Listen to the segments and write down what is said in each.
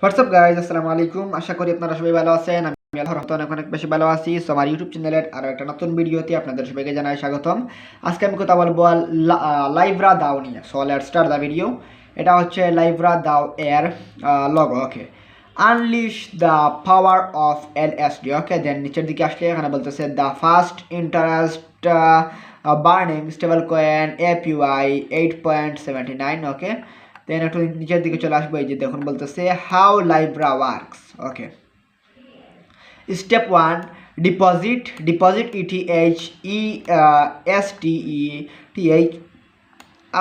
WhatsApp guys, আসসালামু আলাইকুম। আশা করি আপনারা সবাই ভালো আছেন। আমি আল্লাহর রহমতে অনেক অনেক বেশি ভালো আছি। সো আমার ইউটিউব চ্যানেলের আরও একটা নতুন ভিডিওতে আপনাদের সবাইকে জানাই স্বাগতম। আজকে আমি কথা বলবো লাইভরা দাও নিয়ে। So let's start the video. এটা হচ্ছে লাইভরা দাও এর লগো। Okay, unleash the power of LSD। Okay, then নিচের দিকে আসলে এখানে বলতেছে the first interest burning stable coin APY 8.79। Okay, then একটু নিচের দিকে চলে আসবো। এই যে দেখুন বলতেছে how Lybra works. Okay, step 1 deposit ETH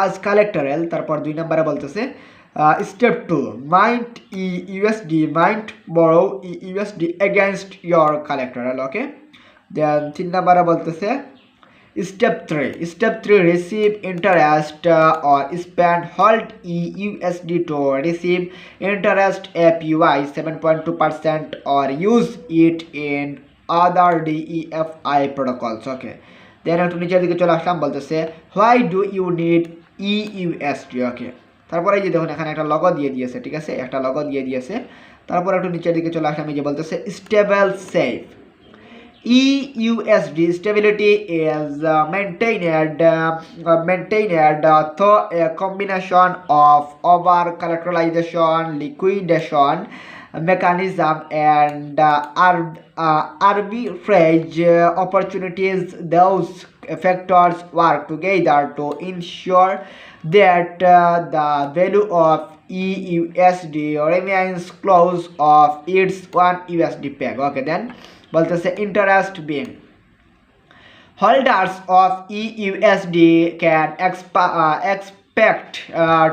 as collateral. তারপর 2 নম্বরে বলতেছে স্টেপ 2 মাইন্ট USD মাইন্ট বড়ো USD এগেনস্ট ইয়োর কালেক্টরেল। ওকে, দেন 3 নম্বরে বলতেছে Step 3 receive interest or spend hold EUSD to receive interest APY 7.2% or use it in other DEFI protocols. Okay, then একটু নিচের দিকে চলে আসলাম। বলতেছে why do you need EUSD? Okay, তারপরে এই যে দেখুন এখানে একটা লগো দিয়ে দিয়েছে। ঠিক আছে, একটা লগো দিয়ে দিয়েছে। তারপর একটু নিচের দিকে চলে আসলাম। এই যে বলতেছে stable safe EUSD stability is maintained through a combination of over collateralization, liquidation mechanism, and arbitrage opportunities. Those factors work together to ensure that the value of EUSD remains close of its one USD peg. Okay, then বলতেছে interest being holders of EUSD can expect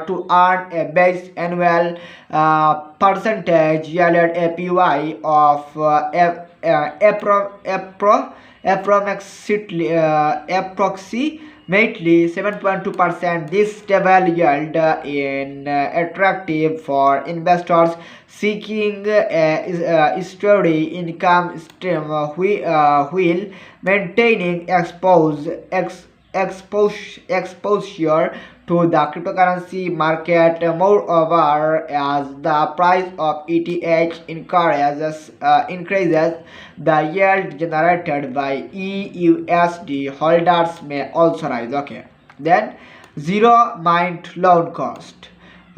to earn a base annual percentage yielded APY of approximately 7.2%. This stable yield is attractive for investors seeking a steady income stream while maintaining exposure to the cryptocurrency market. Moreover, as the price of ETH increases, the yield generated by EUSD holders may also rise. Okay, then zero mint loan cost.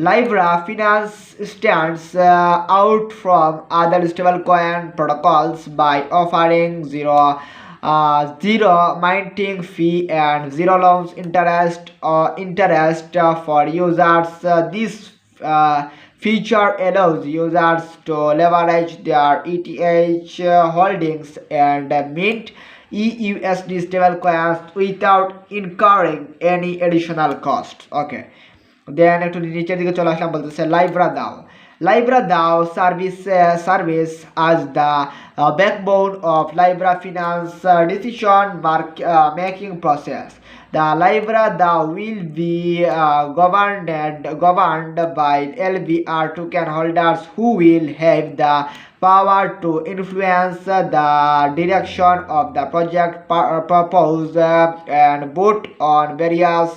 Libra Finance stands out from other stablecoin protocols by offering zero minting fee and zero loans interest for users. This feature allows users to leverage their ETH holdings and mint EUSD stablecoins without incurring any additional cost. Okay, দেন একটু নিচের দিকে চলে আসলাম। বলতেছে লাইব্রা দাও service as the backbone of Libra finance decision making process. The Libra DAO will be governed by LVR token holders who will have the power to influence the direction of the project purpose and vote on various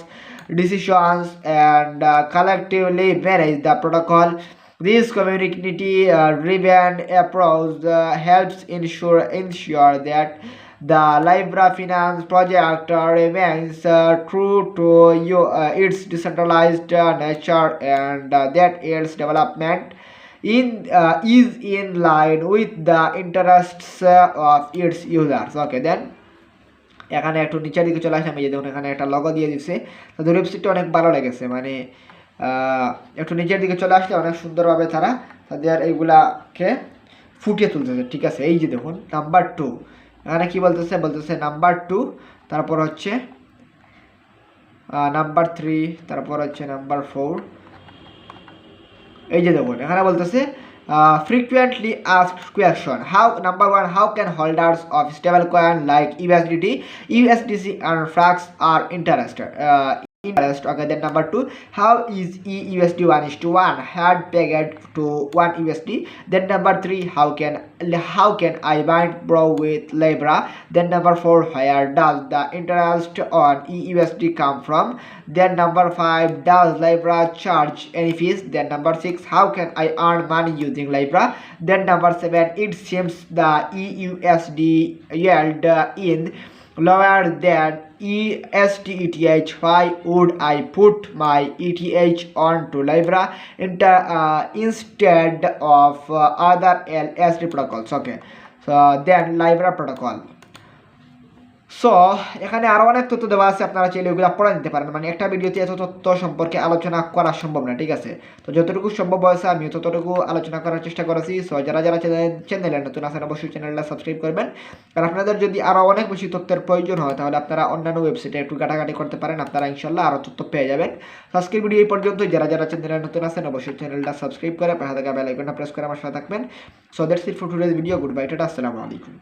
decisions and collectively manage the protocol. This community-driven approach helps ensure that the Libra Finance project remains true to its decentralized nature and that its development is in line with the interests of its users. Okay, then এখানে একটু নিচের দিকে চলে আসলাম। এই যে দেখুন এখানে একটা লগো দিয়ে দিচ্ছে। তাদের ওয়েবসাইটটা অনেক ভালো লেগেছে, মানে একটু নিচের দিকে চলে আসলে অনেক সুন্দরভাবে তারা তাদের এইগুলাকে ফুটিয়ে তুলতেছে। ঠিক আছে, এই যে দেখুন নাম্বার 2 এখানে কি বলতেছে নাম্বার 2, তারপর হচ্ছে নাম্বার 3, তারপর হচ্ছে নাম্বার 4। এই যে দেখুন এখানে বলতেছে frequently asked question. Number 1, how can holders of stablecoin like USDC and FRAX are interested interest. Okay, then number 2, how is EUSD 1:1 had pegged to 1 USD. Then number 3, how can I bind bro with Libra. Then number 4, where does the interest on EUSD come from. Then number 5, does Libra charge any fees. Then number 6, how can I earn money using Libra. Then number 7, it seems the EUSD yield in lower than EST. Why would I put my ETH onto Libra instead of other LSD protocols? Okay, so then Libra protocol. So এখানে আরও অনেক তথ্য দেওয়া আছে, আপনারা চাইলে ওগুলো পড়ে নিতে পারেন। মানে একটা ভিডিওতে এত তথ্য সম্পর্কে আলোচনা করা সম্ভব না, ঠিক আছে। তো যতটুকু সম্ভব হয়েছে আমি ততটুকু আলোচনা করার চেষ্টা করেছি। সো যারা চ্যানেলে নতুন আছেন অবশ্যই চ্যানেলটা সাবস্ক্রাইব করবেন। আর আপনাদের যদি আরও অনেক বেশি তথ্যের প্রয়োজন হয় তাহলে আপনারা অন্যান্য ওয়েবসাইটে একটু ঘাটাঘাটি করতে পারেন, আপনারা ইনশাল্লাহ আরও তথ্য পেয়ে যাবেন। আজকের ভিডিও এই পর্যন্তই। যারা চ্যানেলে নতুন আছেন অবশ্যই চ্যানেলটা সাবস্ক্রাইব করে পাশে থাকা বেল আইকনটা প্রেস করে আমার সাথে থাকবেন। So that's it for today's video. Good bye, tata, আসসালামু আলাইকুম।